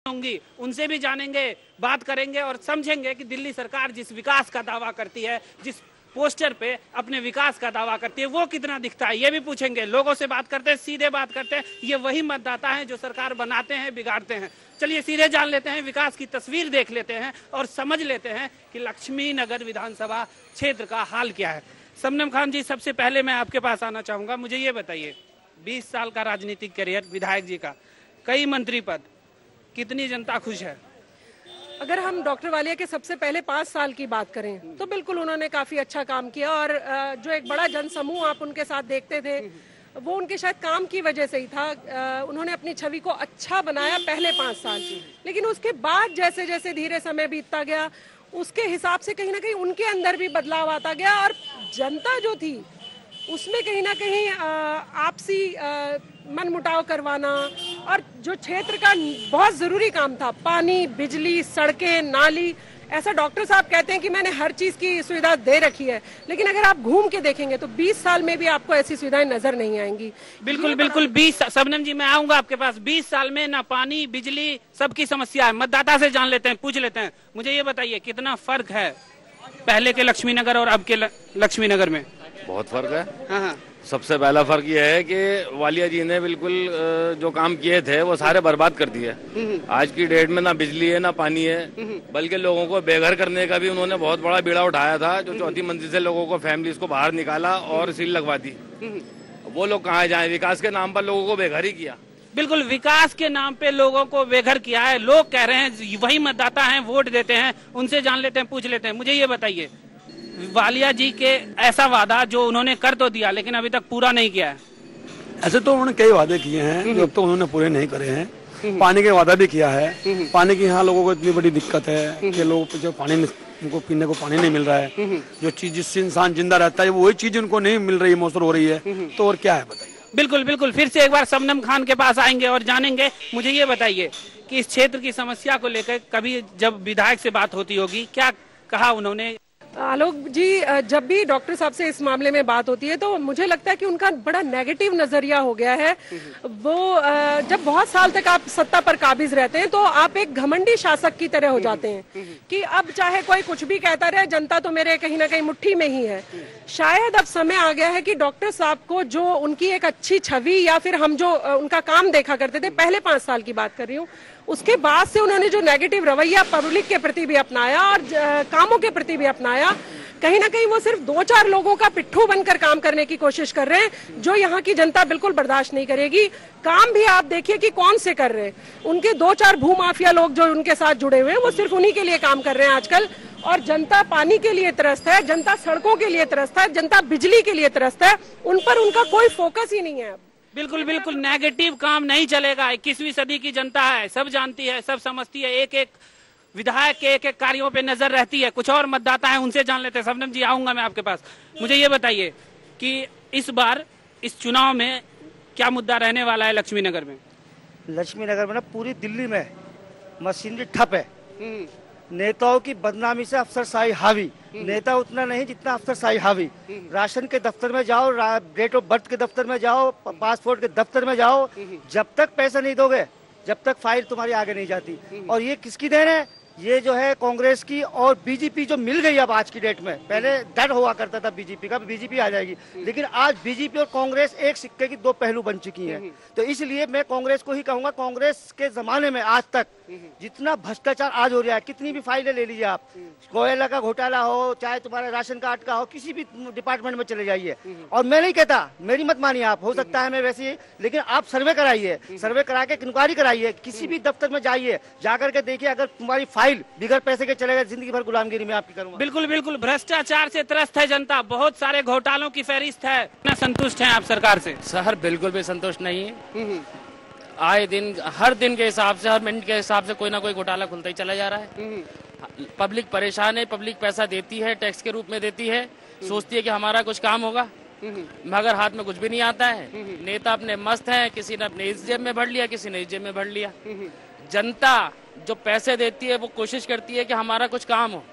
होंगी, उनसे भी जानेंगे, बात करेंगे और समझेंगे कि दिल्ली सरकार जिस विकास का दावा करती है, जिस पोस्टर पे अपने विकास का दावा करती है, वो कितना दिखता है, ये भी पूछेंगे। लोगों से बात करते हैं, सीधे बात करते हैं। ये वही मतदाता हैं जो सरकार बनाते हैं, बिगाड़ते हैं। चलिए सीधे जान लेते हैं, विकास की तस्वीर देख लेते हैं और समझ लेते हैं कि लक्ष्मी नगर विधानसभा क्षेत्र का हाल क्या है। शबनम खान जी, सबसे पहले मैं आपके पास आना चाहूंगा। मुझे ये बताइए, 20 साल का राजनीतिक करियर विधायक जी का, कई मंत्री पद, कितनी जनता खुश है? अगर हम डॉक्टर वालिया के सबसे पहले 5 साल की बात करें तो बिल्कुल उन्होंने काफी अच्छा काम किया और जो एक बड़ा जनसमूह आप उनके साथ देखते थे वो उनके शायद काम की वजह से ही था। उन्होंने अपनी छवि को अच्छा बनाया पहले 5 साल, लेकिन उसके बाद जैसे जैसे धीरे समय बीतता गया उसके हिसाब से कहीं ना कहीं उनके अंदर भी बदलाव आता गया और जनता जो थी उसमें कहीं ना कहीं आपसी मनमुटाव करवाना और जो क्षेत्र का बहुत जरूरी काम था, पानी, बिजली, सड़कें, नाली, ऐसा डॉक्टर साहब कहते हैं कि मैंने हर चीज की सुविधा दे रखी है, लेकिन अगर आप घूम के देखेंगे तो 20 साल में भी आपको ऐसी सुविधाएं नजर नहीं आएंगी। बिल्कुल बिल्कुल। 20 शबनम जी, मैं आऊंगा आपके पास। 20 साल में ना पानी, बिजली, सबकी समस्या है। मतदाता से जान लेते हैं, पूछ लेते हैं। मुझे ये बताइए, कितना फर्क है पहले के लक्ष्मी नगर और अब के लक्ष्मी नगर में? बहुत फर्क है। हाँ। सबसे पहला फर्क यह है कि वालिया जी ने बिल्कुल जो काम किए थे वो सारे बर्बाद कर दिए। आज की डेट में ना बिजली है ना पानी है, बल्कि लोगों को बेघर करने का भी उन्होंने बहुत बड़ा बीड़ा उठाया था। जो चौथी मंजिल से लोगों को, फैमिलीज को बाहर निकाला और सील लगवा दी। वो लोग कहाँ जाए? विकास के नाम पर लोगों को बेघर ही किया। बिल्कुल, विकास के नाम पे लोगों को बेघर किया है। लोग कह रहे हैं, वही मतदाता हैं, वोट देते हैं, उनसे जान लेते हैं, पूछ लेते हैं। मुझे ये बताइए, वालिया जी के ऐसा वादा जो उन्होंने कर तो दिया लेकिन अभी तक पूरा नहीं किया है। ऐसे तो उन्होंने कई वादे किए हैं जो अब तो उन्होंने पूरे नहीं करे हैं। पानी के वादा भी किया है। पानी की यहाँ लोगों को इतनी बड़ी दिक्कत है कि लोग जो पानी, उनको पीने को पानी नहीं मिल रहा है। जो चीज जिससे इंसान जिंदा रहता है वही चीज उनको नहीं मिल रही, मौसर हो रही है, तो और क्या है बताइए। बिल्कुल बिल्कुल। फिर से एक बार शबनम खान के पास आएंगे और जानेंगे। मुझे ये बताइए कि इस क्षेत्र की समस्या को लेकर कभी जब विधायक से बात होती होगी, क्या कहा उन्होंने? आलोक जी, जब भी डॉक्टर साहब से इस मामले में बात होती है तो मुझे लगता है कि उनका बड़ा नेगेटिव नजरिया हो गया है। वो जब बहुत साल तक आप सत्ता पर काबिज रहते हैं तो आप एक घमंडी शासक की तरह हो जाते हैं कि अब चाहे कोई कुछ भी कहता रहे, जनता तो मेरे कहीं ना कहीं मुट्ठी में ही है। शायद अब समय आ गया है कि डॉक्टर साहब को जो उनकी एक अच्छी छवि या फिर हम जो उनका काम देखा करते थे, पहले 5 साल की बात कर रही हूँ, उसके बाद से उन्होंने जो नेगेटिव रवैया पब्लिक के प्रति भी अपनाया और कामों के प्रति भी अपनाया, कहीं ना कहीं वो सिर्फ 2-4 लोगों का पिट्ठू बनकर काम करने की कोशिश कर रहे हैं, जो यहाँ की जनता बिल्कुल बर्दाश्त नहीं करेगी। काम भी आप देखिए कि कौन से कर रहे हैं। उनके 2-4 भूमाफिया लोग जो उनके साथ जुड़े हुए हैं वो सिर्फ उन्हीं के लिए काम कर रहे हैं आजकल। और जनता पानी के लिए त्रस्त है, जनता सड़कों के लिए त्रस्त है, जनता बिजली के लिए त्रस्त है। उन पर उनका कोई फोकस ही नहीं है। बिल्कुल बिल्कुल, नेगेटिव काम नहीं चलेगा। 21वीं सदी की जनता है, सब जानती है, सब समझती है। एक एक विधायक के एक एक कार्यों पे नजर रहती है। कुछ और मतदाता है, उनसे जान लेते हैं। शबनम जी, आऊंगा मैं आपके पास। मुझे ये बताइए कि इस बार इस चुनाव में क्या मुद्दा रहने वाला है लक्ष्मी नगर में? लक्ष्मी नगर में ना पूरी दिल्ली में मशीनरी ठप है। नेताओं की बदनामी से अफसरशाही हावी। नेता उतना नहीं जितना अफसरशाही हावी। राशन के दफ्तर में जाओ, डेट ऑफ बर्थ के दफ्तर में जाओ, पासपोर्ट के दफ्तर में जाओ, जब तक पैसा नहीं दोगे जब तक फाइल तुम्हारी आगे नहीं जाती। और ये किसकी देन है? ये जो है कांग्रेस की और बीजेपी जो मिल गई अब आज की डेट में। पहले डर हुआ करता था बीजेपी का, बीजेपी आ जाएगी, लेकिन आज बीजेपी और कांग्रेस एक सिक्के की 2 पहलू बन चुकी हैं। तो इसलिए मैं कांग्रेस को ही कहूंगा, कांग्रेस के जमाने में आज तक जितना भ्रष्टाचार आज हो रहा है, कितनी भी फाइलें ले लीजिए आप, कोयला का घोटाला हो, चाहे तुम्हारे राशन कार्ड का हो, किसी भी डिपार्टमेंट में चले जाइए। और मैं नहीं कहता, मेरी मत मानिए आप, हो सकता है मैं वैसे ही, लेकिन आप सर्वे कराइए, सर्वे करा के इंक्वायरी कराइए, किसी भी दफ्तर में जाइए, जाकर के देखिए, अगर तुम्हारी फाइल बिगड़ पैसे के चलेगा, जिंदगी भर गुलामगिरी में आपकी करूंगा। बिल्कुल बिल्कुल, भ्रष्टाचार से त्रस्त है जनता, बहुत सारे घोटालों की फहरिस्त है। कितना संतुष्ट हैं आप सरकार से? सर बिल्कुल भी संतुष्ट नहीं है। आए दिन, हर दिन के हिसाब से, हर मिनट के हिसाब से कोई ना कोई घोटाला खुलता ही चला जा रहा है। पब्लिक परेशान है, पब्लिक पैसा देती है, टैक्स के रूप में देती है, सोचती है कि हमारा कुछ काम होगा, मगर हाथ में कुछ भी नहीं आता है। नेता अपने मस्त हैं, किसी ने अपने इस जेब में भर लिया, किसी ने इस जेब में भर लिया। जनता जो पैसे देती है वो कोशिश करती है कि हमारा कुछ काम हो।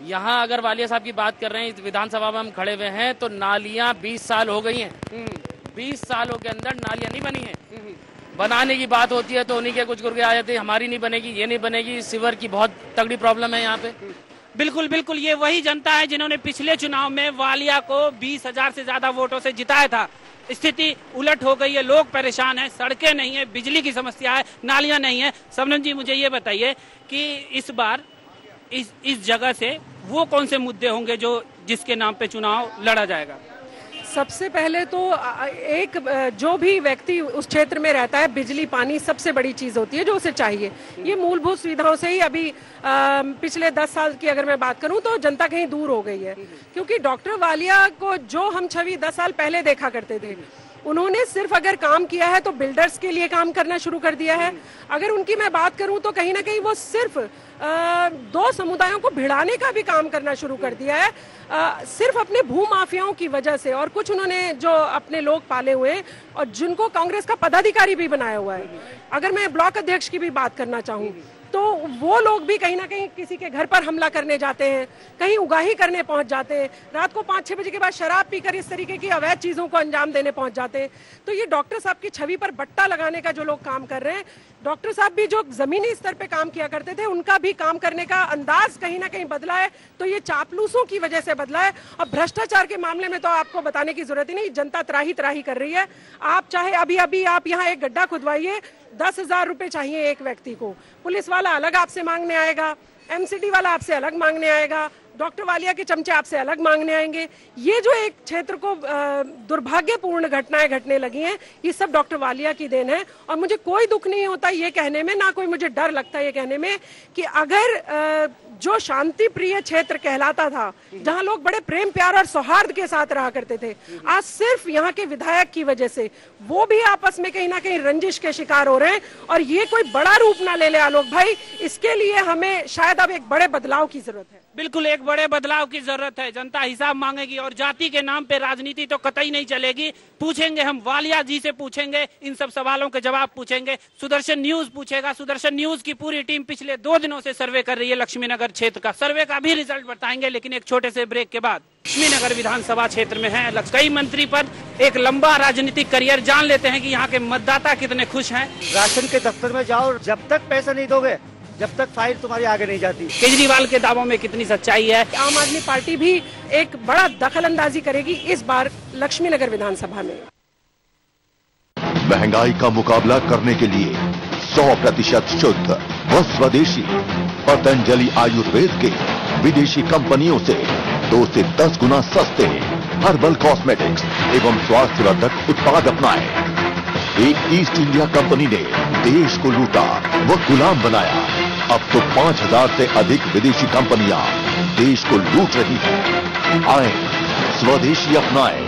यहाँ अगर वालिया साहब की बात कर रहे हैं, विधानसभा में हम खड़े हुए हैं, तो नालियां 20 साल हो गई हैं। 20 सालों के अंदर नालियां नहीं बनी हैं। बनाने की बात होती है तो उन्हीं के कुछ करके आ जाते हैं, हमारी नहीं बनेगी, ये नहीं बनेगी। सीवर की बहुत तगड़ी प्रॉब्लम है यहाँ पे। बिल्कुल बिल्कुल, ये वही जनता है जिन्होंने पिछले चुनाव में वालिया को 20,000 से ज्यादा वोटों से जिताया था। स्थिति उलट हो गई है, लोग परेशान हैं, सड़कें नहीं है, बिजली की समस्या है, नालियां नहीं है। शबनम जी, मुझे ये बताइए कि इस बार इस जगह से वो कौन से मुद्दे होंगे जो जिसके नाम पे चुनाव लड़ा जाएगा? सबसे पहले तो एक जो भी व्यक्ति उस क्षेत्र में रहता है, बिजली पानी सबसे बड़ी चीज होती है जो उसे चाहिए। ये मूलभूत सुविधाओं से ही अभी पिछले 10 साल की अगर मैं बात करूं तो जनता कहीं दूर हो गई है, क्योंकि डॉक्टर वालिया को जो हम छवि 10 साल पहले देखा करते थे, उन्होंने सिर्फ अगर काम किया है तो बिल्डर्स के लिए काम करना शुरू कर दिया है। अगर उनकी मैं बात करूं तो कहीं ना कहीं वो सिर्फ 2 समुदायों को भिड़ाने का भी काम करना शुरू कर दिया है, सिर्फ अपने भूमाफियाओं की वजह से। और कुछ उन्होंने जो अपने लोग पाले हुए हैं और जिनको कांग्रेस का पदाधिकारी भी बनाया हुआ है। अगर मैं ब्लॉक अध्यक्ष की भी बात करना चाहूँ तो वो लोग भी कहीं ना कहीं किसी के घर पर हमला करने जाते हैं, कहीं उगाही करने पहुंच जाते हैं, रात को 5-6 बजे के बाद शराब पीकर इस तरीके की अवैध चीजों को अंजाम देने पहुंच जाते हैं। तो ये डॉक्टर साहब की छवि पर बट्टा लगाने का जो लोग काम कर रहे हैं, डॉक्टर साहब भी जो जमीनी स्तर पे काम किया करते थे, उनका भी काम करने का अंदाज कहीं ना कहीं बदला है। तो ये चापलूसों की वजह से बदला है। और भ्रष्टाचार के मामले में तो आपको बताने की जरूरत ही नहीं, जनता त्राही त्राही कर रही है। आप चाहे अभी आप यहाँ एक गड्ढा खुदवाइए, 10,000 रुपए चाहिए एक व्यक्ति को, पुलिस वाला अलग आपसे मांगने आएगा, एमसीडी वाला आपसे अलग मांगने आएगा, डॉक्टर वालिया के चमचे आपसे अलग मांगने आएंगे। ये जो एक क्षेत्र को दुर्भाग्यपूर्ण घटनाएं घटने लगी हैं, ये सब डॉक्टर वालिया की देन है। और मुझे कोई दुख नहीं होता ये कहने में, ना कोई मुझे डर लगता है ये कहने में कि अगर जो शांति प्रिय क्षेत्र कहलाता था, जहां लोग बड़े प्रेम प्यार और सौहार्द के साथ रहा करते थे, आज सिर्फ यहाँ के विधायक की वजह से वो भी आपस में कहीं ना कहीं रंजिश के शिकार हो रहे हैं। और ये कोई बड़ा रूप ना ले ले आलोक भाई, इसके लिए हमें शायद अब एक बड़े बदलाव की जरूरत है। बिल्कुल, एक बड़े बदलाव की जरूरत है। जनता हिसाब मांगेगी और जाति के नाम पे राजनीति तो कतई नहीं चलेगी। पूछेंगे हम, वालिया जी से पूछेंगे, इन सब सवालों के जवाब पूछेंगे, सुदर्शन न्यूज पूछेगा। सुदर्शन न्यूज की पूरी टीम पिछले 2 दिनों से सर्वे कर रही है लक्ष्मीनगर क्षेत्र का। सर्वे का भी रिजल्ट बताएंगे, लेकिन एक छोटे से ब्रेक के बाद। लक्ष्मीनगर विधानसभा क्षेत्र में है कई मंत्री पद, एक लंबा राजनीतिक करियर। जान लेते हैं कि यहाँ के मतदाता कितने खुश हैं। राशन के दफ्तर में जाओ, जब तक पैसा नहीं दोगे जब तक फाइल तुम्हारी आगे नहीं जाती। केजरीवाल के दावों में कितनी सच्चाई है? आम आदमी पार्टी भी एक बड़ा दखल अंदाजी करेगी इस बार लक्ष्मीनगर विधानसभा में। महंगाई का मुकाबला करने के लिए 100% शुद्ध व स्वदेशी पतंजलि आयुर्वेद के विदेशी कंपनियों से 2 से 10 गुना सस्ते हर्बल कॉस्मेटिक्स एवं स्वास्थ्यवर्धक उत्पाद अपनाएं। एक ईस्ट इंडिया कंपनी ने देश को लूटा व गुलाम बनाया। अब तो 5,000 से अधिक विदेशी कंपनियां देश को लूट रही हैं। आए, स्वदेशी अपनाएं,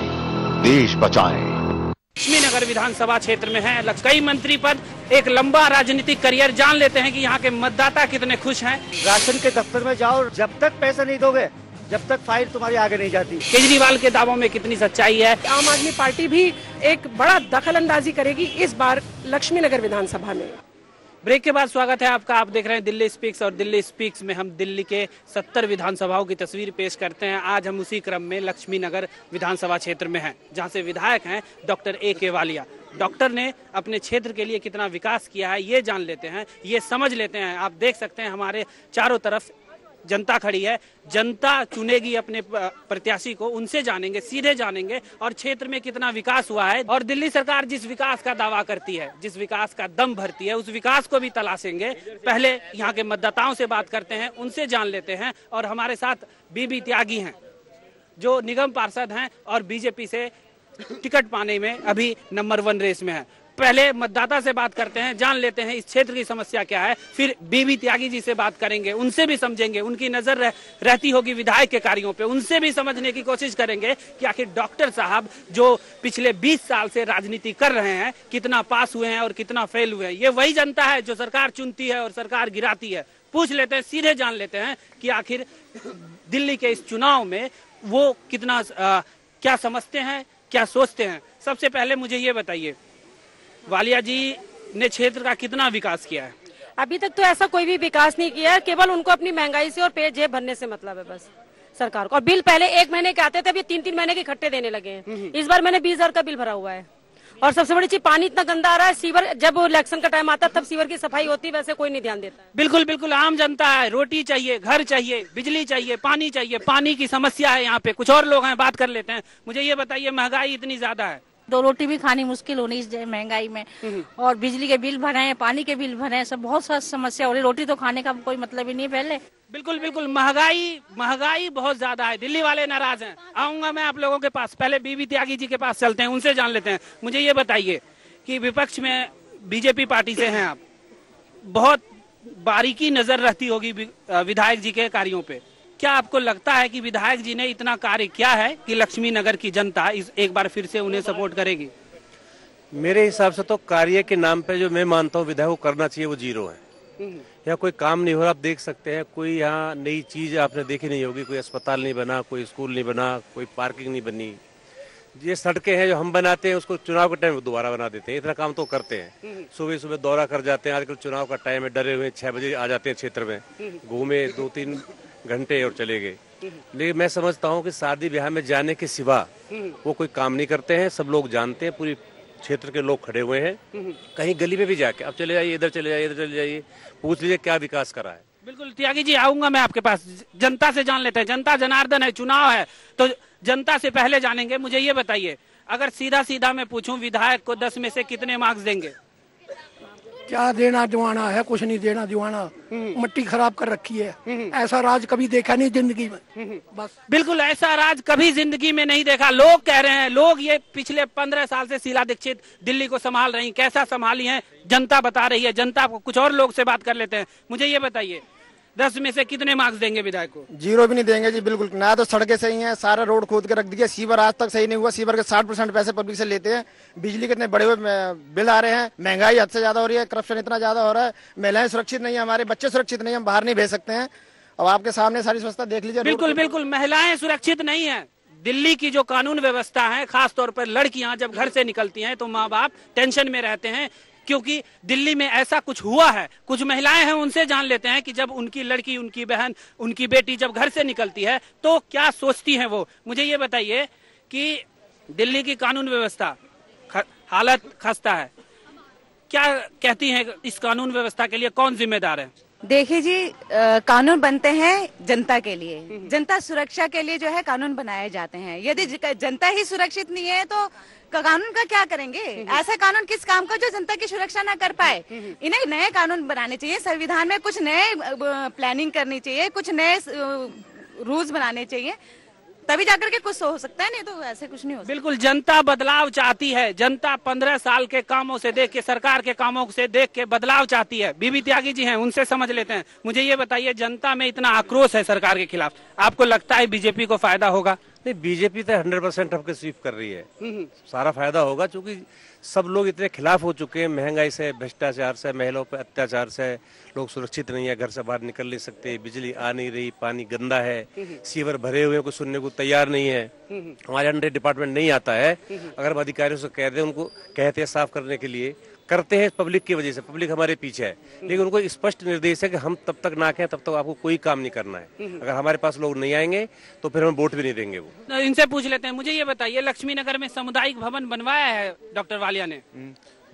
देश बचाएं। लक्ष्मीनगर विधानसभा क्षेत्र में है कई मंत्री पद, एक लंबा राजनीतिक करियर। जान लेते हैं कि यहाँ के मतदाता कितने खुश हैं। राशन के दफ्तर में जाओ, जब तक पैसा नहीं दोगे जब तक फाइल तुम्हारी आगे नहीं जाती। केजरीवाल के दावों में कितनी सच्चाई है? आम आदमी पार्टी भी एक बड़ा दखल अंदाजी करेगी इस बार लक्ष्मीनगर विधानसभा में। ब्रेक के बाद स्वागत है आपका। आप देख रहे हैं दिल्ली स्पीक्स, और दिल्ली स्पीक्स में हम दिल्ली के 70 विधानसभाओं की तस्वीर पेश करते हैं। आज हम उसी क्रम में लक्ष्मीनगर विधानसभा क्षेत्र में हैं, जहां से विधायक हैं डॉक्टर A.K. वालिया। डॉक्टर ने अपने क्षेत्र के लिए कितना विकास किया है ये जान लेते हैं, ये समझ लेते हैं। आप देख सकते हैं हमारे चारों तरफ जनता खड़ी है। जनता चुनेगी अपने प्रत्याशी को, उनसे जानेंगे, सीधे जानेंगे और क्षेत्र में कितना विकास हुआ है। और दिल्ली सरकार जिस विकास का दावा करती है, जिस विकास का दम भरती है, उस विकास को भी तलाशेंगे। पहले यहाँ के मतदाताओं से बात करते हैं, उनसे जान लेते हैं। और हमारे साथ बीबी त्यागी हैं, जो निगम पार्षद हैं और बीजेपी से टिकट पाने में अभी नंबर 1 रेस में है। पहले मतदाता से बात करते हैं, जान लेते हैं इस क्षेत्र की समस्या क्या है, फिर बीबी त्यागी जी से बात करेंगे, उनसे भी समझेंगे, उनकी नजर रहती होगी विधायक के कार्यों पे, उनसे भी समझने की कोशिश करेंगे कि आखिर डॉक्टर साहब जो पिछले 20 साल से राजनीति कर रहे हैं, कितना पास हुए हैं और कितना फेल हुए हैं। ये वही जनता है जो सरकार चुनती है और सरकार गिराती है। पूछ लेते हैं, सीधे जान लेते हैं कि आखिर दिल्ली के इस चुनाव में वो कितना क्या समझते हैं, क्या सोचते हैं। सबसे पहले मुझे ये बताइए, वालिया जी ने क्षेत्र का कितना विकास किया है? अभी तक तो ऐसा कोई भी विकास नहीं किया है, केवल उनको अपनी महंगाई से और पेट जेब भरने से मतलब है बस सरकार को। और बिल पहले 1 महीने के आते थे, अभी 3-3 महीने के इकट्ठे देने लगे हैं। इस बार मैंने 20,000 का बिल भरा हुआ है और सबसे बड़ी चीज पानी इतना गंदा आ रहा है। सीवर जब इलेक्शन का टाइम आता है तब सीवर की सफाई होती है, वैसे कोई नहीं ध्यान देता है। बिल्कुल बिल्कुल, आम जनता है, रोटी चाहिए, घर चाहिए, बिजली चाहिए, पानी चाहिए, पानी की समस्या है यहाँ पे। कुछ और लोग हैं, बात कर लेते हैं। मुझे ये बताइए, महंगाई इतनी ज्यादा है, 2 रोटी भी खानी मुश्किल होनी इस महंगाई में, और बिजली के बिल भरे हैं, पानी के बिल भरे हैं, सब बहुत सारी समस्या हो रही। रोटी तो खाने का कोई मतलब ही नहीं है पहले। बिल्कुल बिल्कुल, महंगाई बहुत ज्यादा है। दिल्ली वाले नाराज हैं। आऊंगा मैं आप लोगों के पास, पहले बीबी त्यागी जी के पास चलते हैं, उनसे जान लेते हैं। मुझे ये बताइए कि विपक्ष में बीजेपी पार्टी से हैं आप, बहुत बारीकी नजर रहती होगी विधायक जी के कार्यों पे। क्या आपको लगता है कि विधायक जी ने इतना कार्य किया है कि लक्ष्मी नगर की जनता एक बार फिर से उन्हें सपोर्ट करेगी? मेरे हिसाब से तो कार्य के नाम पे जो मैं मानता हूँ विधायक को करना चाहिए वो 0 है। यहाँ कोई काम नहीं हो रहा, आप देख सकते हैं। कोई यहाँ नई चीज आपने देखी नहीं होगी, कोई अस्पताल नहीं बना, कोई स्कूल नहीं बना, कोई पार्किंग नहीं बनी। ये सड़कें हैं जो हम बनाते हैं, उसको चुनाव के टाइम दोबारा बना देते हैं। इतना काम तो करते हैं। सुबह सुबह दौरा कर जाते हैं। आजकल चुनाव का टाइम है, डरे हुए 6 बजे आ जाते हैं क्षेत्र में, घूमे 2-3 घंटे और चले गए। लेकिन मैं समझता हूँ कि शादी ब्याह में जाने के सिवा वो कोई काम नहीं करते हैं। सब लोग जानते हैं, पूरी क्षेत्र के लोग खड़े हुए हैं। कहीं गली में भी जाके अब चले जाइए, इधर चले जाइए, इधर चले जाइए, पूछ लीजिए क्या विकास करा है। बिल्कुल त्यागी जी, आऊंगा मैं आपके पास। जनता से जान लेते हैं। जनता जनार्दन है, चुनाव है तो जनता से पहले जानेंगे। मुझे ये बताइए, अगर सीधा सीधा मैं पूछूं, विधायक को 10 में से कितने मार्क्स देंगे? क्या देना दीवाना है, कुछ नहीं देना दीवाना। मिट्टी खराब कर रखी है। ऐसा राज कभी देखा नहीं जिंदगी में। बस बिल्कुल, ऐसा राज कभी जिंदगी में नहीं देखा। लोग कह रहे हैं, लोग ये पिछले 15 साल से शीला दीक्षित दिल्ली को संभाल रही, कैसा संभाली है जनता बता रही है। जनता को, कुछ और लोग से बात कर लेते हैं। मुझे ये बताइए, 10 में से कितने मार्क्स देंगे विधायक को? 0 भी नहीं देंगे जी, बिल्कुल ना। तो सड़कें सही हैं, सारा रोड खोद के रख दिया। सीवर आज तक सही नहीं हुआ। सीवर के 60% पैसे पब्लिक से लेते हैं। बिजली के इतने बड़े हुए बिल आ रहे हैं। महंगाई हद से ज्यादा हो रही है। करप्शन इतना ज्यादा हो रहा है। महिलाएं सुरक्षित नहीं है, हमारे बच्चे सुरक्षित नहीं है, हम बाहर नहीं भेज सकते हैं। अब आपके सामने सारी व्यवस्था देख लीजिए। बिल्कुल बिल्कुल, महिलाएं सुरक्षित नहीं है। दिल्ली की जो कानून व्यवस्था है, खासतौर पर लड़कियां जब घर से निकलती हैं तो माँ बाप टेंशन में रहते हैं, क्योंकि दिल्ली में ऐसा कुछ हुआ है। कुछ महिलाएं हैं, उनसे जान लेते हैं कि जब उनकी लड़की, उनकी बहन, उनकी बेटी जब घर से निकलती है तो क्या सोचती हैं वो। मुझे ये बताइए कि दिल्ली की कानून व्यवस्था हालत खस्ता है, क्या कहती हैं इस कानून व्यवस्था के लिए कौन जिम्मेदार है? देखिए जी, कानून बनते हैं जनता के लिए, जनता सुरक्षा के लिए जो है कानून बनाए जाते हैं। यदि जनता ही सुरक्षित नहीं है तो कानून का क्या करेंगे? ऐसा कानून किस काम का जो जनता की सुरक्षा ना कर पाए? इन्हें नए कानून बनाने चाहिए। संविधान में कुछ नए प्लानिंग करनी चाहिए, कुछ नए रूल्स बनाने चाहिए, तभी जाकर के कुछ हो सकता है, नहीं तो ऐसे कुछ नहीं हो सकता। बिल्कुल, जनता बदलाव चाहती है। जनता 15 साल के कामों से देख के, सरकार के कामों से देख के बदलाव चाहती है। बीबी त्यागी जी हैं, उनसे समझ लेते हैं। मुझे ये बताइए, जनता में इतना आक्रोश है सरकार के खिलाफ, आपको लगता है बीजेपी को फायदा होगा? नहीं, बीजेपी तो 100% हमको स्वीप कर रही है। सारा फायदा होगा, क्योंकि सब लोग इतने खिलाफ हो चुके हैं। महंगाई से, भ्रष्टाचार से, महिलाओं पर अत्याचार से लोग सुरक्षित नहीं है, घर से बाहर निकल नहीं सकते, बिजली आ नहीं रही, पानी गंदा है, सीवर भरे हुए, कुछ सुनने को तैयार नहीं है। हमारे अंडर डिपार्टमेंट नहीं आता है। अगर हम अधिकारियों से कहते हैं, उनको कहते हैं साफ करने के लिए, करते हैं पब्लिक की वजह से। पब्लिक हमारे पीछे है, लेकिन उनको स्पष्ट निर्देश है कि हम तब तक ना कहें तब तक आपको कोई काम नहीं करना है। अगर हमारे पास लोग नहीं आएंगे तो फिर हम वोट भी नहीं देंगे। वो इनसे पूछ लेते हैं। मुझे ये बताइए, लक्ष्मी नगर में सामुदायिक भवन बनवाया है डॉक्टर वालिया ने?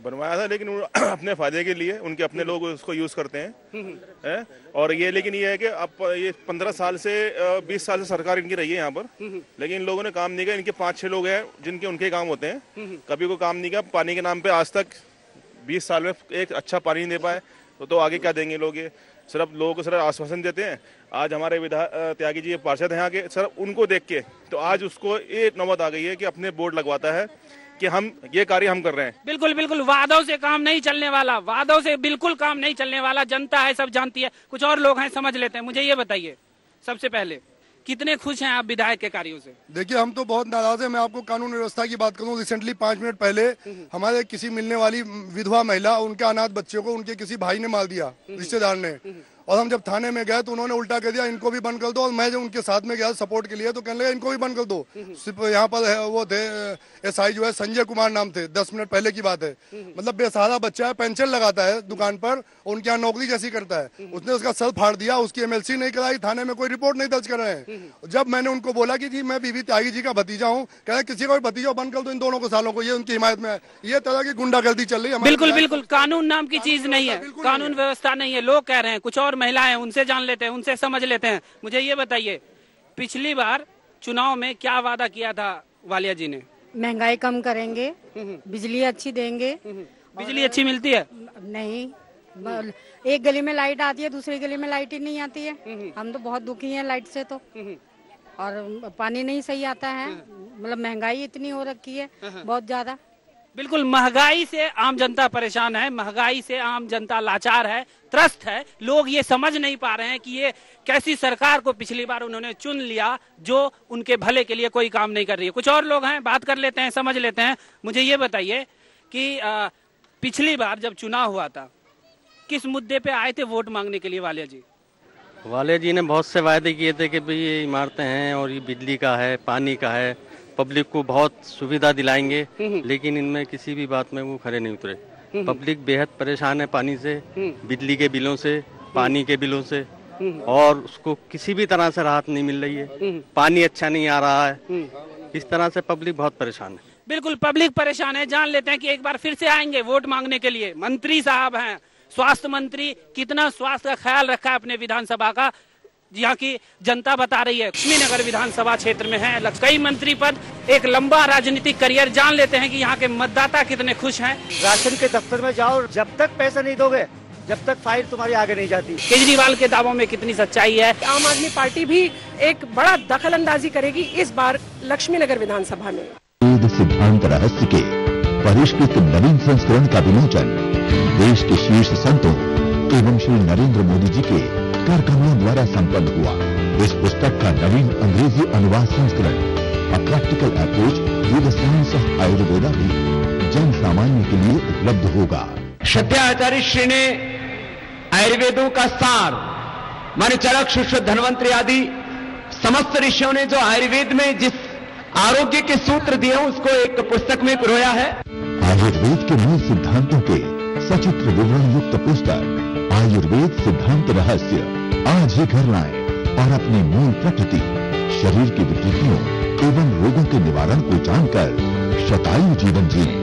बनवाया था, लेकिन अपने फायदे के लिए उनके अपने लोग उसको यूज करते हैं। और ये, लेकिन ये है कि अब ये 15 साल से 20 साल से सरकार इनकी रही है यहाँ पर, लेकिन इन लोगों ने काम नहीं किया। इनके 5-6 लोग हैं जिनके उनके काम होते हैं, कभी कोई काम नहीं किया। पानी के नाम पे आज तक 20 साल में एक अच्छा पानी नहीं दे पाए, तो आगे क्या देंगे लोग? ये सिर्फ लोगों को सिर्फ आश्वासन देते हैं। आज हमारे त्यागी जी पार्षद हैं यहाँ के, सिर्फ उनको देख के तो आज उसको ये नौबत आ गई है कि अपने बोर्ड लगवाता है कि हम ये कार्य हम कर रहे हैं। बिल्कुल बिल्कुल, वादों से काम नहीं चलने वाला, वादों से बिल्कुल काम नहीं चलने वाला। जनता है, सब जानती है। कुछ और लोग हैं, समझ लेते हैं। मुझे ये बताइए, सबसे पहले कितने खुश हैं आप विधायक के कार्यों से? देखिए, हम तो बहुत नाराज हैं। मैं आपको कानून व्यवस्था की बात करूं, रिसेंटली 5 मिनट पहले हमारे किसी मिलने वाली विधवा महिला, उनके अनाथ बच्चों को उनके किसी भाई ने मार दिया, रिश्तेदार ने। और हम जब थाने में गए तो उन्होंने उल्टा कह दिया इनको भी बंद कर दो। और मैं जब उनके साथ में गया सपोर्ट के लिए तो कहने लगे इनको भी बंद कर दो। यहाँ पर वो थे एसआई जो है संजय कुमार नाम थे, 10 मिनट पहले की बात है। मतलब बेसहारा बच्चा है, पेंशन लगाता है दुकान पर, उनके यहाँ नौकरी जैसी करता है। उसने उसका सर फाड़ दिया, उसकी एमएलसी नहीं कराई, थाने में कोई रिपोर्ट नहीं दर्ज कर रहे हैं। जब मैंने उनको बोला कि जी मैं बीबी त्यागी जी का भतीजा हूँ, कह रहे किसी को भतीजा बंद कर दो इन दोनों को सालों को, ये उनकी हिमायत में है। ये तरह की गुंडागर्दी चल रही है। बिल्कुल बिल्कुल, कानून नाम की चीज नहीं है, कानून व्यवस्था नहीं है। लोग कह रहे हैं, कुछ और महिलाएं उनसे जान लेते हैं, उनसे समझ लेते हैं। मुझे ये बताइए, पिछली बार चुनाव में क्या वादा किया था वालिया जी ने? महंगाई कम करेंगे, बिजली अच्छी देंगे। बिजली अच्छी मिलती है? नहीं, एक गली में लाइट आती है, दूसरी गली में लाइट ही नहीं आती है। हम तो बहुत दुखी हैं लाइट से तो। और पानी नहीं सही आता है, मतलब महंगाई इतनी हो रखी है बहुत ज्यादा। बिल्कुल, महंगाई से आम जनता परेशान है, महंगाई से आम जनता लाचार है, त्रस्त है। लोग ये समझ नहीं पा रहे हैं कि ये कैसी सरकार को पिछली बार उन्होंने चुन लिया जो उनके भले के लिए कोई काम नहीं कर रही है। कुछ और लोग हैं, बात कर लेते हैं, समझ लेते हैं। मुझे ये बताइए कि पिछली बार जब चुनाव हुआ था किस मुद्दे पे आए थे वोट मांगने के लिए वालिया जी? वालिया जी ने बहुत से वायदे किए थे कि भाई ये इमारतें हैं और ये बिजली का है, पानी का है, पब्लिक को बहुत सुविधा दिलाएंगे, लेकिन इनमें किसी भी बात में वो खरे नहीं उतरे। पब्लिक बेहद परेशान है पानी से, बिजली के बिलों से, पानी के बिलों से, और उसको किसी भी तरह से राहत नहीं मिल रही है। पानी अच्छा नहीं आ रहा है, इस तरह से पब्लिक बहुत परेशान है। बिल्कुल, पब्लिक परेशान है। जान लेते हैं कि एक बार फिर से आएंगे वोट मांगने के लिए। मंत्री साहब हैं, स्वास्थ्य मंत्री, कितना स्वास्थ्य का ख्याल रखा है अपने विधानसभा का, यहाँ की जनता बता रही है। लक्ष्मीनगर विधानसभा क्षेत्र में है कई मंत्री पद, एक लंबा राजनीतिक करियर। जान लेते हैं कि यहाँ के मतदाता कितने खुश हैं। राशन के दफ्तर में जाओ, जब तक पैसा नहीं दोगे जब तक फाइल तुम्हारी आगे नहीं जाती। केजरीवाल के दावों में कितनी सच्चाई है? आम आदमी पार्टी भी एक बड़ा दखल अंदाजी करेगी इस बार लक्ष्मीनगर विधानसभा में। सिद्धांत रहस्य के परिष्कृत नवीन संस्करण का विमोचन देश के शीर्ष संतों एवं श्री नरेंद्र मोदी जी के कर कमलों द्वारा संपन्न हुआ। इस पुस्तक का नवीन अंग्रेजी अनुवाद संस्करण a practical approach to the science of Ayurveda भी जन सामान्य के लिए उपलब्ध होगा। श्रद्धाचार्य श्री ने आयुर्वेदों का सार माने चरक, शुश्रुत, धन्वंतरि आदि समस्त ऋषियों ने जो आयुर्वेद में जिस आरोग्य के सूत्र दिए उसको एक पुस्तक में पिरोया है। आयुर्वेद के मूल सिद्धांतों के सचित्र विवरण युक्त पुस्तक आयुर्वेद सिद्धांत रहस्य आज ही घर लाएं और अपनी मूल प्रकृति, शरीर की विकृतियों एवं रोगों के निवारण को जानकर शतायु जीवन जिएं।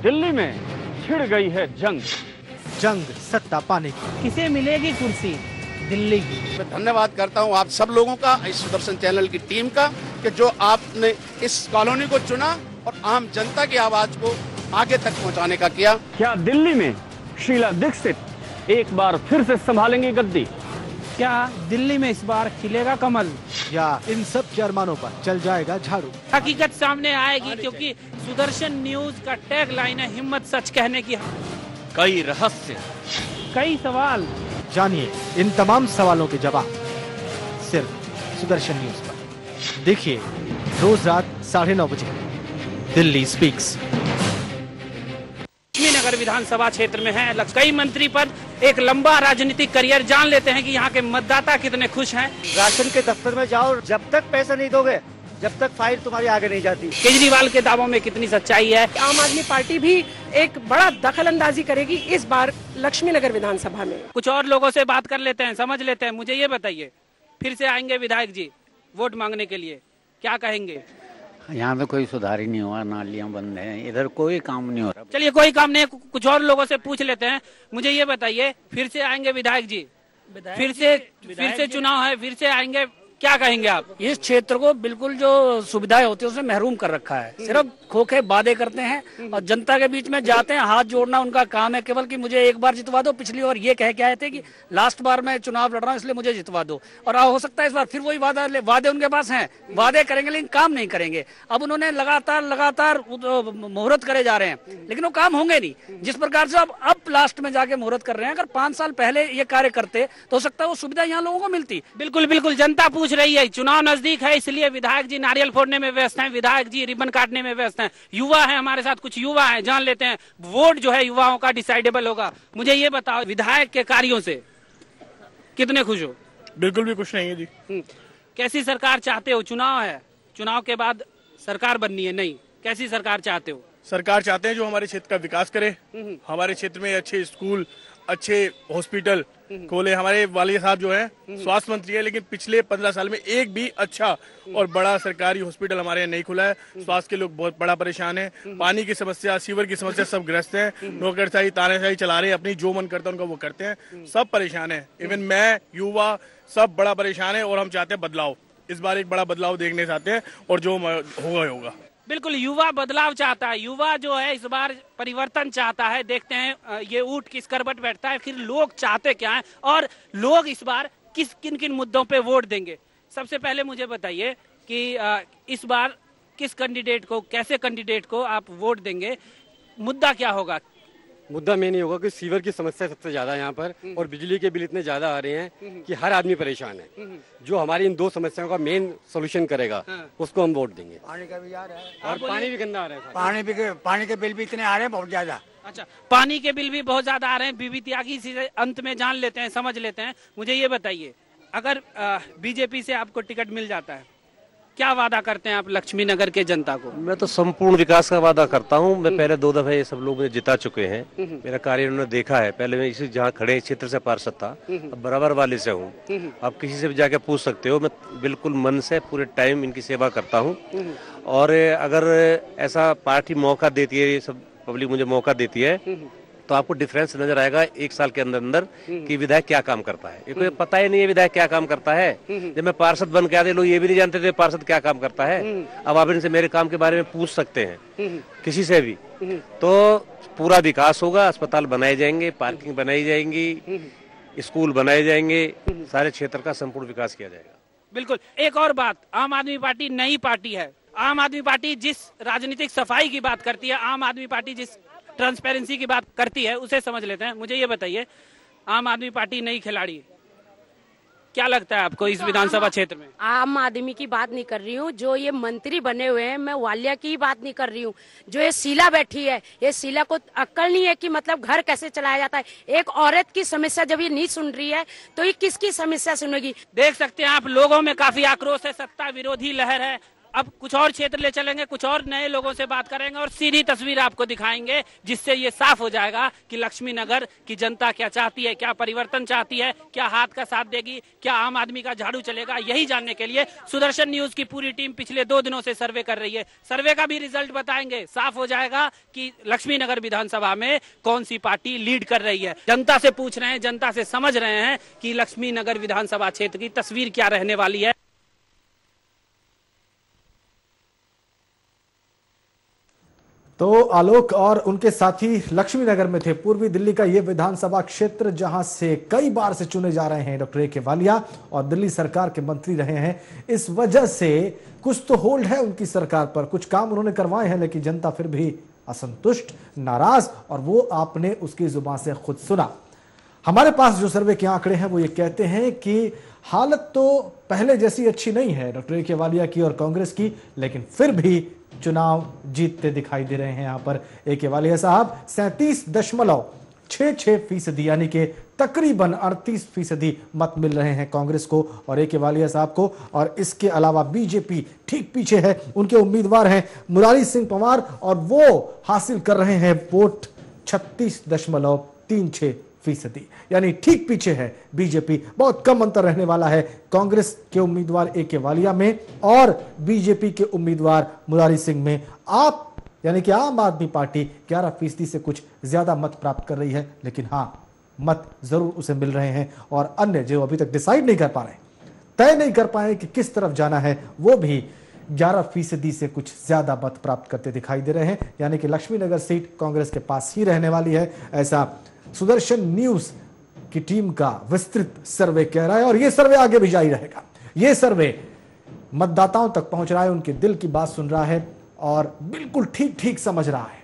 दिल्ली में छिड़ गई है जंग सत्ता पाने की। किसे मिलेगी कुर्सी? दिल्ली की। मैं धन्यवाद करता हूं आप सब लोगों का, इस सुदर्शन चैनल की टीम का, कि जो आपने इस कॉलोनी को चुना और आम जनता की आवाज को आगे तक पहुंचाने का किया। क्या दिल्ली में शीला दीक्षित एक बार फिर से संभालेंगे गद्दी? क्या दिल्ली में इस बार खिलेगा कमल, या इन सब के अरमानों पर चल जाएगा झाड़ू? हकीकत सामने आएगी, क्योंकि सुदर्शन न्यूज का टैग लाइन है हिम्मत सच कहने की। कई रहस्य, कई सवाल, जानिए इन तमाम सवालों के जवाब सिर्फ सुदर्शन न्यूज पर। देखिए रोज रात 9:30 बजे दिल्ली स्पीक्स। लक्ष्मीनगर विधानसभा क्षेत्र में है कई मंत्री पद, एक लंबा राजनीतिक करियर। जान लेते हैं कि यहाँ के मतदाता कितने खुश हैं। राशन के दफ्तर में जाओ, जब तक पैसा नहीं दोगे जब तक फाइल तुम्हारी आगे नहीं जाती। केजरीवाल के दावों में कितनी सच्चाई है? आम आदमी पार्टी भी एक बड़ा दखल अंदाजी करेगी इस बार लक्ष्मीनगर विधानसभा में। कुछ और लोगों से बात कर लेते हैं, समझ लेते हैं। मुझे ये बताइए, फिर से आएंगे विधायक जी वोट मांगने के लिए, क्या कहेंगे? यहाँ पे कोई सुधार ही नहीं हुआ, नालियां बंद हैं, इधर कोई काम नहीं हो रहा। चलिए कोई काम नहीं, कुछ और लोगों से पूछ लेते हैं। मुझे ये बताइए, फिर से आएंगे विधायक जी, फिर से चुनाव है, फिर से आएंगे, क्या कहेंगे आप? इस क्षेत्र को बिल्कुल जो सुविधाएं होती है उससे महरूम कर रखा है। सिर्फ खोखे वादे करते हैं और जनता के बीच में जाते हैं, हाथ जोड़ना उनका काम है केवल कि मुझे एक बार जितवा दो। पिछली बार ये कह के आए थे कि लास्ट बार मैं चुनाव लड़ रहा हूँ इसलिए मुझे जितवा दो, और हो सकता है इस बार फिर वही वादे उनके पास हैं, वादे करेंगे लेकिन काम नहीं करेंगे। अब उन्होंने लगातार मुहूर्त करे जा रहे हैं, लेकिन वो काम होंगे नहीं। जिस प्रकार से अब लास्ट में जाके मुहूर्त कर रहे हैं, अगर 5 साल पहले ये कार्य करते तो हो सकता है वो सुविधा यहाँ लोगों को मिलती। बिल्कुल बिल्कुल, जनता पूछ पूछ रही है, चुनाव नजदीक है इसलिए विधायक जी नारियल फोड़ने में व्यस्त हैं, विधायक जी रिबन काटने में व्यस्त हैं। युवा है हमारे साथ, कुछ युवा हैं, जान लेते हैं। वोट जो है युवाओं का डिसाइडेबल होगा। मुझे ये बताओ, विधायक के कार्यों से कितने खुश हो? बिल्कुल भी खुश नहीं है जी। कैसी सरकार चाहते हो? चुनाव है, चुनाव के बाद सरकार बननी है, नहीं, कैसी सरकार चाहते हो? सरकार चाहते हैं जो हमारे क्षेत्र का विकास करे, हमारे क्षेत्र में अच्छे स्कूल, अच्छे हॉस्पिटल खोले। हमारे वाली साहब जो है स्वास्थ्य मंत्री है, लेकिन पिछले 15 साल में एक भी अच्छा और बड़ा सरकारी हॉस्पिटल हमारे यहाँ नहीं खुला है। स्वास्थ्य के लोग बहुत बड़ा परेशान है, पानी की समस्या, सीवर की समस्या, सब ग्रस्त हैं। नौकरशाही तानाशाही चला रहे हैं, अपनी जो मन करता है उनका वो करते हैं, सब परेशान है। इवन मैं, युवा, सब बड़ा परेशान है और हम चाहते हैं बदलाव। इस बार एक बड़ा बदलाव देखने चाहते हैं और जो होगा होगा। बिल्कुल, युवा बदलाव चाहता है, युवा जो है इस बार परिवर्तन चाहता है। देखते हैं ये ऊंट किस करवट बैठता है, फिर लोग चाहते क्या हैं और लोग इस बार किन किन मुद्दों पे वोट देंगे। सबसे पहले मुझे बताइए कि इस बार किस कैंडिडेट को, कैसे कैंडिडेट को आप वोट देंगे? मुद्दा क्या होगा? मुद्दा मेन ही होगा कि सीवर की समस्या सबसे ज्यादा है यहाँ पर, और बिजली के बिल इतने ज्यादा आ रहे हैं कि हर आदमी परेशान है। जो हमारी इन दो समस्याओं का मेन सोल्यूशन करेगा उसको हम वोट देंगे। पानी का भी आ रहा है और पानी भी गंदा आ रहा है। पानी के बिल भी इतने आ रहे हैं, बहुत ज्यादा। अच्छा, पानी के बिल भी बहुत ज्यादा आ रहे हैं। बीबी त्यागी से अंत में जान लेते हैं, समझ लेते हैं। मुझे ये बताइए, अगर बीजेपी से आपको टिकट मिल जाता है, क्या वादा करते हैं आप लक्ष्मी नगर के जनता को? मैं तो संपूर्ण विकास का वादा करता हूँ। मैं पहले 2 दफे ये सब लोग मुझे जिता चुके हैं, मेरा कार्य उन्होंने देखा है। पहले मैं इसी जहाँ खड़े क्षेत्र से पार्षद था, अब बराबर वाले से हूँ। आप किसी से भी जाके पूछ सकते हो, मैं बिल्कुल मन से पूरे टाइम इनकी सेवा करता हूँ। और अगर ऐसा पार्टी मौका देती है, ये सब पब्लिक मुझे मौका देती है, तो आपको डिफरेंस नजर आएगा 1 साल के अंदर अंदर कि विधायक क्या काम करता है। ये पता ही नहीं है विधायक क्या काम करता है। जब मैं पार्षद बन के आते लोग ये भी नहीं जानते थे पार्षद क्या काम करता है। अब आप इनसे मेरे काम के बारे में पूछ सकते हैं, किसी से भी। तो पूरा विकास होगा, अस्पताल बनाए जाएंगे, पार्किंग बनाई जाएंगी, स्कूल बनाए जाएंगे, सारे क्षेत्र का संपूर्ण विकास किया जाएगा। बिल्कुल। एक और बात, आम आदमी पार्टी नई पार्टी है। आम आदमी पार्टी जिस राजनीतिक सफाई की बात करती है, आम आदमी पार्टी जिस ट्रांसपेरेंसी की बात करती है, उसे समझ लेते हैं। मुझे ये बताइए, आम आदमी पार्टी नई खिलाड़ी, क्या लगता है आपको इस विधानसभा क्षेत्र में? आम आदमी की बात नहीं कर रही हूँ, जो ये मंत्री बने हुए हैं, मैं वालिया की बात नहीं कर रही हूँ। जो ये शीला बैठी है, ये शीला को अक्ल नहीं है कि मतलब घर कैसे चलाया जाता है। एक औरत की समस्या जब ये नहीं सुन रही है तो ये किसकी समस्या सुनेगी? देख सकते हैं आप, लोगों में काफी आक्रोश है, सत्ता विरोधी लहर है। अब कुछ और क्षेत्र ले चलेंगे, कुछ और नए लोगों से बात करेंगे और सीधी तस्वीर आपको दिखाएंगे, जिससे ये साफ हो जाएगा कि लक्ष्मी नगर की जनता क्या चाहती है, क्या परिवर्तन चाहती है, क्या हाथ का साथ देगी, क्या आम आदमी का झाड़ू चलेगा। यही जानने के लिए सुदर्शन न्यूज की पूरी टीम पिछले 2 दिनों से सर्वे कर रही है। सर्वे का भी रिजल्ट बताएंगे, साफ हो जाएगा कि लक्ष्मी नगर विधानसभा में कौन सी पार्टी लीड कर रही है। जनता से पूछ रहे हैं, जनता से समझ रहे हैं कि लक्ष्मी नगर विधानसभा क्षेत्र की तस्वीर क्या रहने वाली है। तो आलोक और उनके साथी लक्ष्मी नगर में थे। पूर्वी दिल्ली का ये विधानसभा क्षेत्र जहां से कई बार से चुने जा रहे हैं डॉक्टर ए.के. वालिया और दिल्ली सरकार के मंत्री रहे हैं। इस वजह से कुछ तो होल्ड है उनकी सरकार पर, कुछ काम उन्होंने करवाए हैं, लेकिन जनता फिर भी असंतुष्ट, नाराज, और वो आपने उसकी जुबान से खुद सुना। हमारे पास जो सर्वे के आंकड़े हैं वो ये कहते हैं कि हालत तो पहले जैसी अच्छी नहीं है डॉक्टर ए.के. वालिया की और कांग्रेस की, लेकिन फिर भी चुनाव जीतते दिखाई दे रहे हैं। यहां पर ए.के. वालिया साहब 37.66% यानी कि तकरीबन 38% मत मिल रहे हैं कांग्रेस को और ए.के. वालिया साहब को। और इसके अलावा बीजेपी ठीक पीछे है, उनके उम्मीदवार हैं मुरारी सिंह पंवार और वो हासिल कर रहे हैं वोट 36.36%, यानी ठीक पीछे है बीजेपी। बहुत कम अंतर रहने वाला है कांग्रेस के उम्मीदवार ए.के. वालिया में और बीजेपी के उम्मीदवार मुरारी सिंह में। आप यानी कि आम आदमी पार्टी 11% से कुछ ज्यादा मत प्राप्त कर रही है, लेकिन हाँ, मत जरूर उसे मिल रहे हैं। और अन्य जो अभी तक डिसाइड नहीं कर पा रहे, तय नहीं कर पाए कि किस तरफ जाना है, वो भी 11% से कुछ ज्यादा मत प्राप्त करते दिखाई दे रहे हैं। यानी कि लक्ष्मी नगर सीट कांग्रेस के पास ही रहने वाली है, ऐसा सुदर्शन न्यूज की टीम का विस्तृत सर्वे कह रहा है। और यह सर्वे आगे भी जारी रहेगा। यह सर्वे मतदाताओं तक पहुंच रहा है, उनके दिल की बात सुन रहा है और बिल्कुल ठीक ठीक समझ रहा है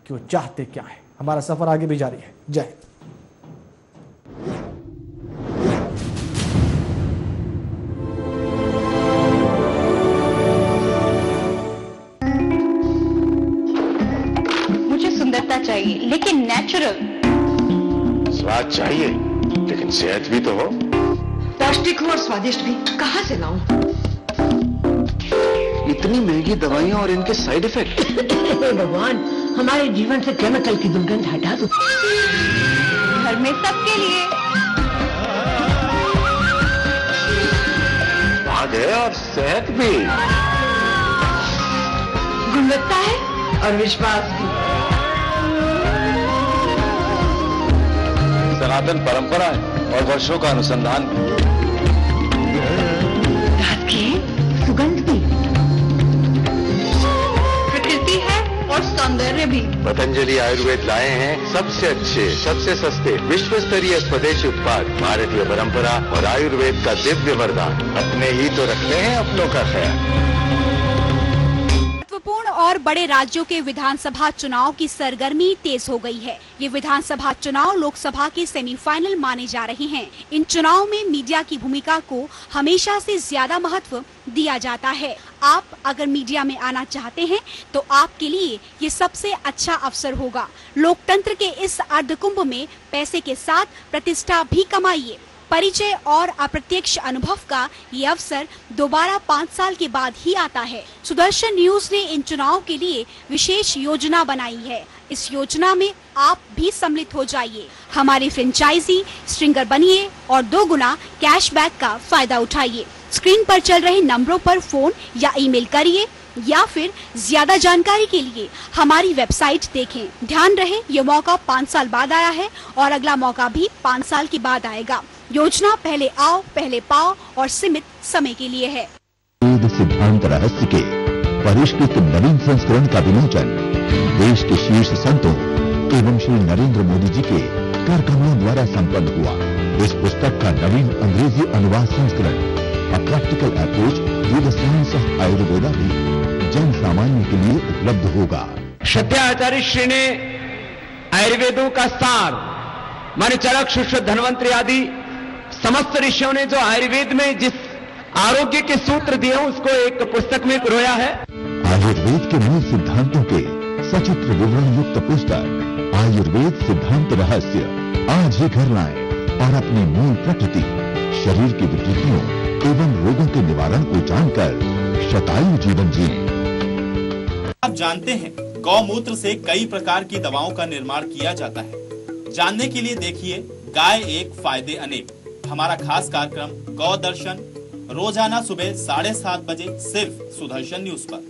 कि वो चाहते क्या है। हमारा सफर आगे भी जारी है। जय हिंद। स्वाद चाहिए लेकिन सेहत भी तो हो। पौष्टिक हो और स्वादिष्ट भी, कहाँ से लाऊं? इतनी महंगी दवाइयाँ और इनके साइड इफेक्ट। भगवान, हमारे जीवन से केमिकल की दुर्गंध हटा दो। घर में सबके लिए स्वाद है और सेहत भी, गुणवत्ता है और विश्वास भी। सनातन परंपरा है और वर्षों का अनुसंधान भी। रात की सुगंध भी, प्रकृति है और सौंदर्य भी। पतंजलि आयुर्वेद लाए हैं सबसे अच्छे, सबसे सस्ते, विश्व स्तरीय स्वदेशी उत्पाद। भारतीय परंपरा और आयुर्वेद का दिव्य वरदान। अपने ही तो रखते हैं अपनों का ख्याल। महत्वपूर्ण और बड़े राज्यों के विधानसभा चुनाव की सरगर्मी तेज हो गई है। ये विधानसभा चुनाव लोकसभा के सेमीफाइनल माने जा रहे हैं। इन चुनाव में मीडिया की भूमिका को हमेशा से ज्यादा महत्व दिया जाता है। आप अगर मीडिया में आना चाहते हैं तो आपके लिए ये सबसे अच्छा अवसर होगा। लोकतंत्र के इस अर्धकुंभ में पैसे के साथ प्रतिष्ठा भी कमाइए। परिचय और अप्रत्यक्ष अनुभव का ये अवसर दोबारा 5 साल के बाद ही आता है। सुदर्शन न्यूज ने इन चुनाव के लिए विशेष योजना बनाई है। इस योजना में आप भी सम्मिलित हो जाइए। हमारे फ्रेंचाइजी स्ट्रिंगर बनिए और 2 गुना कैशबैक का फायदा उठाइए। स्क्रीन पर चल रहे नंबरों पर फोन या ईमेल करिए या फिर ज्यादा जानकारी के लिए हमारी वेबसाइट देखें। ध्यान रहे ये मौका 5 साल बाद आया है और अगला मौका भी 5 साल के बाद आएगा। योजना पहले आओ पहले पाओ और सीमित समय के लिए है। वेद सिद्धांत रहस्य के परिष्कृत नवीन संस्करण का विमोचन देश के शीर्ष संतों एवं श्री नरेंद्र मोदी जी के कर कमलों द्वारा संपन्न हुआ। इस पुस्तक का नवीन अंग्रेजी अनुवाद संस्करण A Practical Approach to the Science of Ayurveda भी जन सामान्य के लिए उपलब्ध होगा। सत्याचार्य श्री ने आयुर्वेदों का सार माने चरक सुश्रुत धन्वंतरि आदि समस्त ऋषियों ने जो आयुर्वेद में जिस आरोग्य के सूत्र दिए उसको एक पुस्तक में पिरोया है। आयुर्वेद के मूल सिद्धांतों के सचित्र विवरण युक्त पुस्तक आयुर्वेद सिद्धांत रहस्य आज ही घर लाएं और अपनी मूल प्रकृति शरीर की विकृतियों एवं रोगों के निवारण को जानकर शतायु जीवन जिएं। आप जानते हैं गौमूत्र से कई प्रकार की दवाओं का निर्माण किया जाता है। जानने के लिए देखिए गाय एक फायदे अनेक। हमारा खास कार्यक्रम गौ दर्शन रोजाना सुबह 7:30 बजे सिर्फ सुदर्शन न्यूज पर।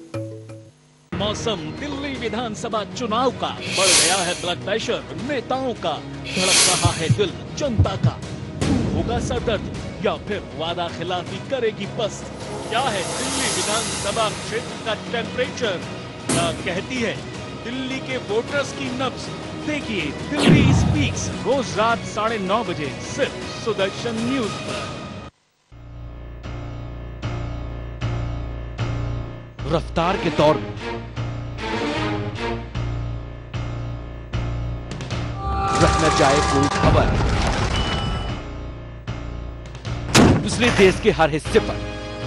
मौसम दिल्ली विधानसभा चुनाव का, बढ़ गया है ब्लड प्रेशर नेताओं का, धड़क रहा है दिल जनता का। होगा सर दर्द या फिर वादा खिलाफी करेगी बस। क्या है दिल्ली विधानसभा क्षेत्र का टेम्परेचर? क्या कहती है दिल्ली के वोटर्स की नब्ज? देखिए दिल्ली स्पीक्स रोज रात 9:30 बजे सिर्फ सुदर्शन न्यूज पर। रफ्तार के दौर में रख न जाए कोई खबर, दूसरे देश के हर हिस्से पर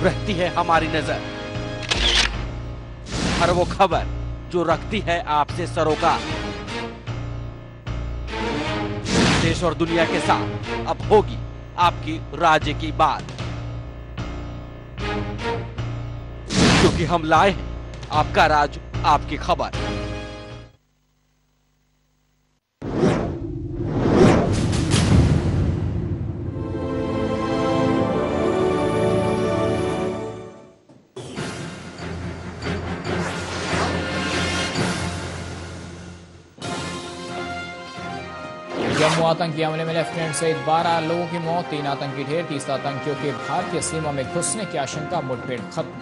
रहती है हमारी नजर। हर वो खबर जो रखती है आपसे सरोकार। देश और दुनिया के साथ अब होगी आपकी राज्य की बात, क्योंकि हम लाए हैं आपका राज आपकी खबर। जम्मू आतंकी हमले में लेफ्टिनेंट सहित 12 लोगों की मौत, 3 आतंकी ढेर, 30 आतंकियों के भारतीय सीमा में घुसने की आशंका, मुठभेड़ खत्म।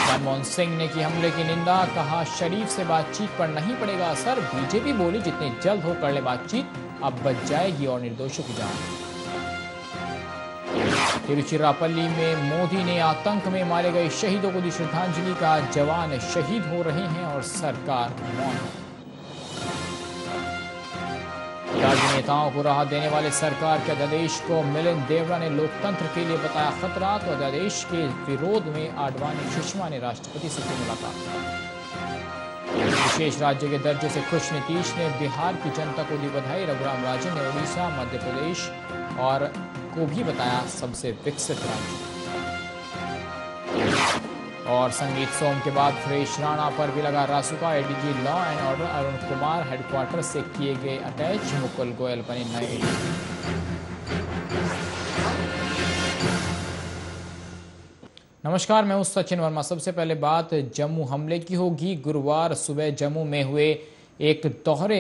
मनमोहन सिंह ने की हमले की निंदा, कहा शरीफ से बातचीत पर नहीं पड़ेगा असर। बीजेपी बोली जितनी जल्द हो कर ले बातचीत, अब बच जाएगी और निर्दोषों की जान। तिरुचिरापल्ली में मोदी ने आतंक में मारे गए शहीदों को दी श्रद्धांजलि, का जवान शहीद हो रहे हैं और सरकार मौन। राजनेताओं को राहत देने वाले सरकार के अध्यादेश को मिलिंद देवरा ने लोकतंत्र के लिए बताया खतरा, तो अध्यादेश के विरोध में आडवाणी सुषमा ने राष्ट्रपति से की मुलाकात। विशेष राज्य के दर्जे से खुश नीतीश ने बिहार की जनता को दी बधाई। रघुराम राजन ने उड़ीसा, मध्य प्रदेश और को भी बताया सबसे विकसित राज्य। और संगीत सोम के बाद सुरेश राणा पर भी लगा रासुका। ADG law and order Arun Kumar headquarter से किए गए अटैच। मुकुल गोयल बने नए एडीजी। नमस्कार, मैं हूं सचिन वर्मा। सबसे पहले बात जम्मू हमले की होगी। गुरुवार सुबह जम्मू में हुए एक दोहरे